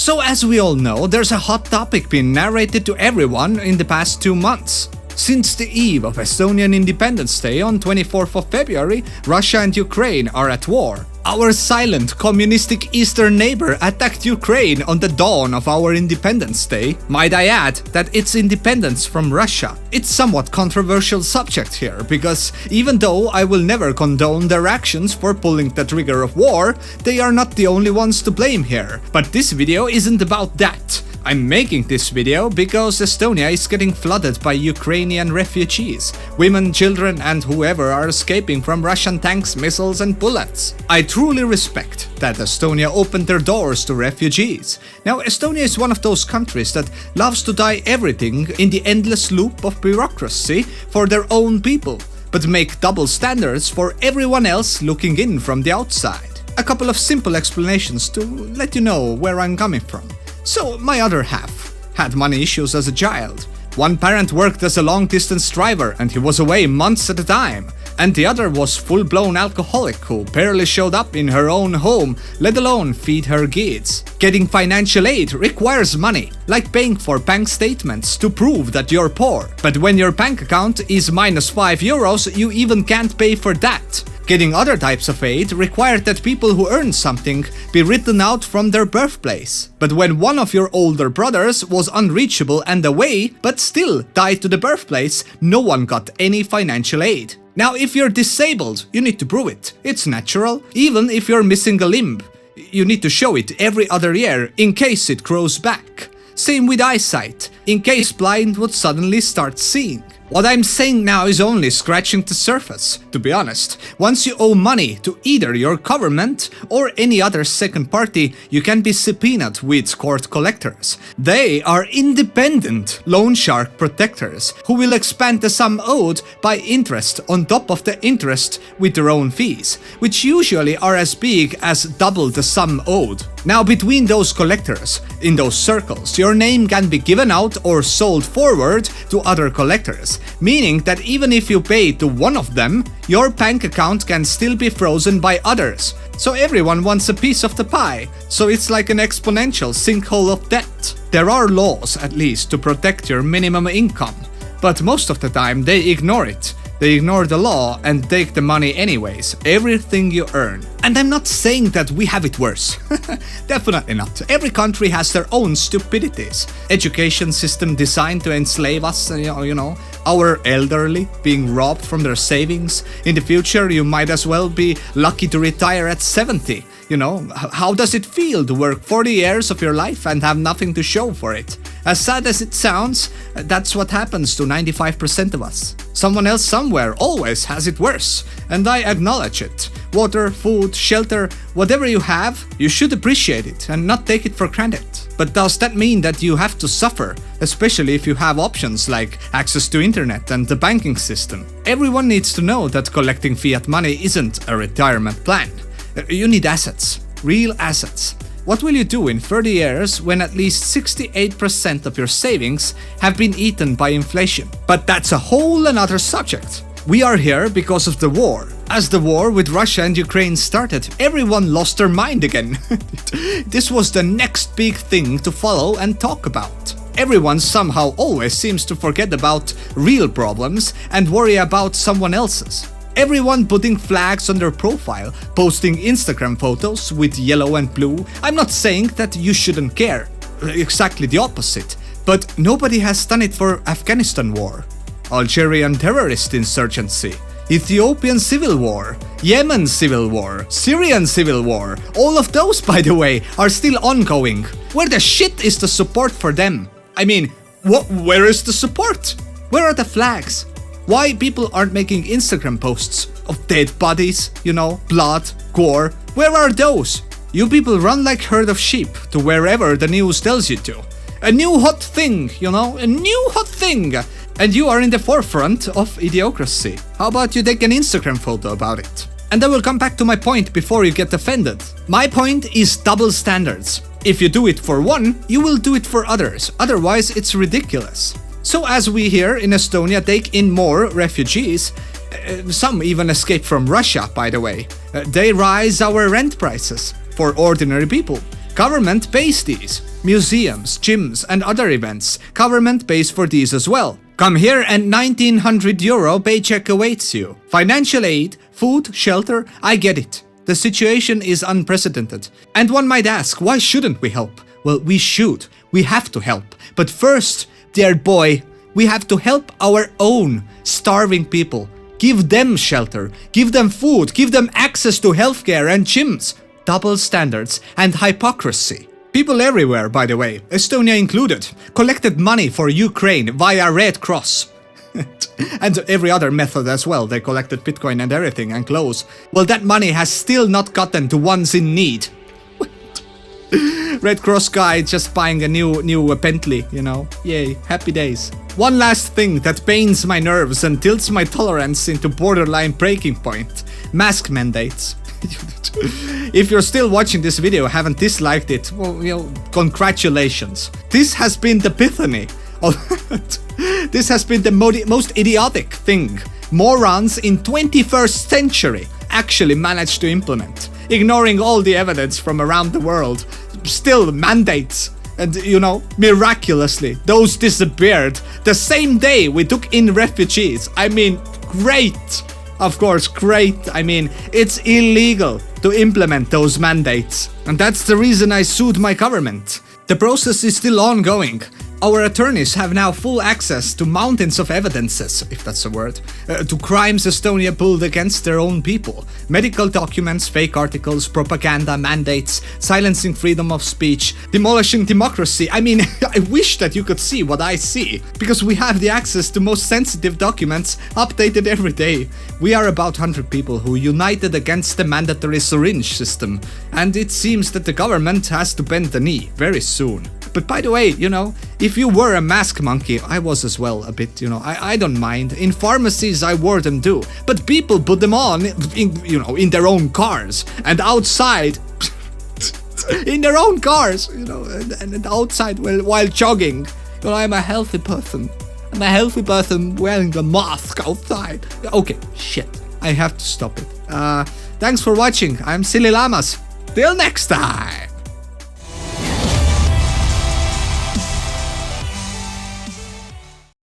So as we all know, there's a hot topic being narrated to everyone in the past 2 months. Since the eve of Estonian Independence Day on 24th of February, Russia and Ukraine are at war. Our silent, communistic eastern neighbor attacked Ukraine on the dawn of our Independence Day. Might I add that it's independence from Russia. It's somewhat controversial subject here, because even though I will never condone their actions for pulling the trigger of war, they are not the only ones to blame here. But this video isn't about that. I'm making this video because Estonia is getting flooded by Ukrainian refugees. Women, children and whoever are escaping from Russian tanks, missiles and bullets. I truly respect that Estonia opened their doors to refugees. Now, Estonia is one of those countries that loves to tie everything in the endless loop of bureaucracy for their own people, but make double standards for everyone else looking in from the outside. A couple of simple explanations to let you know where I'm coming from. So, my other half had money issues as a child. One parent worked as a long-distance driver and he was away months at a time. And the other was full-blown alcoholic who barely showed up in her own home, let alone feed her kids. Getting financial aid requires money, like paying for bank statements to prove that you're poor. But when your bank account is minus €5, you even can't pay for that. Getting other types of aid required that people who earn something be written out from their birthplace. But when one of your older brothers was unreachable and away, but still tied to the birthplace, no one got any financial aid. Now, if you're disabled, you need to prove it. It's natural. Even if you're missing a limb, you need to show it every other year in case it grows back. Same with eyesight, in case blind would suddenly start seeing. What I'm saying now is only scratching the surface, to be honest. Once you owe money to either your government or any other second party, you can be subpoenaed with court collectors. They are independent loan shark protectors who will expand the sum owed by interest on top of the interest with their own fees, which usually are as big as double the sum owed. Now, between those collectors, in those circles, your name can be given out or sold forward to other collectors, meaning that even if you pay to one of them, your bank account can still be frozen by others. So everyone wants a piece of the pie, so it's like an exponential sinkhole of debt. There are laws, at least, to protect your minimum income, but most of the time they ignore it. They ignore the law and take the money anyways, everything you earn. And I'm not saying that we have it worse. Definitely not. Every country has their own stupidities. Education system designed to enslave us, you know, our elderly being robbed from their savings. In the future, you might as well be lucky to retire at 70. You know, how does it feel to work 40 years of your life and have nothing to show for it? As sad as it sounds, that's what happens to 95% of us. Someone else somewhere always has it worse, and I acknowledge it. Water, food, shelter, whatever you have, you should appreciate it and not take it for granted. But does that mean that you have to suffer, especially if you have options like access to internet and the banking system? Everyone needs to know that collecting fiat money isn't a retirement plan. You need assets, real assets. What will you do in 30 years when at least 68% of your savings have been eaten by inflation? But that's a whole another subject. We are here because of the war. As the war with Russia and Ukraine started, everyone lost their mind again. This was the next big thing to follow and talk about. Everyone somehow always seems to forget about real problems and worry about someone else's. Everyone putting flags on their profile, posting Instagram photos with yellow and blue. I'm not saying that you shouldn't care, exactly the opposite, but nobody has done it for Afghanistan war, Algerian terrorist insurgency, Ethiopian civil war, Yemen civil war, Syrian civil war. All of those, by the way, are still ongoing. Where the shit is the support for them? I mean, where is the support? Where are the flags? Why people aren't making Instagram posts of dead bodies, you know, blood, gore? Where are those? You people run like herd of sheep to wherever the news tells you to. A new hot thing, you know, a new hot thing. And you are in the forefront of idiocracy. How about you take an Instagram photo about it? And I will come back to my point before you get offended. My point is double standards. If you do it for one, you will do it for others. Otherwise, it's ridiculous. So as we here in Estonia take in more refugees, some even escape from Russia, by the way, they rise our rent prices for ordinary people. Government pays these. Museums, gyms and other events, government pays for these as well. Come here and €1,900 paycheck awaits you. Financial aid, food, shelter, I get it. The situation is unprecedented. And one might ask, why shouldn't we help? Well, we should. We have to help. But first, dear boy, we have to help our own starving people. Give them shelter, give them food, give them access to healthcare and gyms. Double standards and hypocrisy. People everywhere, by the way, Estonia included, collected money for Ukraine via Red Cross. And every other method as well. They collected Bitcoin and everything and clothes. Well, that money has still not gotten to ones in need. Red Cross guy just buying a new Bentley, you know. Yay, happy days. One last thing that pains my nerves and tilts my tolerance into borderline breaking point. Mask mandates. If you're still watching this video, haven't disliked it, well, you know, congratulations. This has been the epiphany. This has been the most idiotic thing morons in 21st century actually managed to implement. Ignoring all the evidence from around the world. Still mandates. And, you know, miraculously, those disappeared the same day we took in refugees. I mean, great. Of course, great. I mean, it's illegal to implement those mandates. And that's the reason I sued my government. The process is still ongoing. Our attorneys have now full access to mountains of evidences, if that's a word, to crimes Estonia pulled against their own people. Medical documents, fake articles, propaganda, mandates, silencing freedom of speech, demolishing democracy. I mean, I wish that you could see what I see, because we have the access to most sensitive documents updated every day. We are about 100 people who united against the mandatory syringe system, and it seems that the government has to bend the knee very soon. But by the way, you know, if you were a mask monkey, I was as well a bit, you know, I don't mind. In pharmacies, I wore them too. But people put them on, in their own cars. And outside, in their own cars, you know, and outside while jogging. You know, I'm a healthy person. I'm a healthy person wearing a mask outside. Okay, shit. I have to stop it. Thanks for watching. I'm Silly Llamas. Till next time.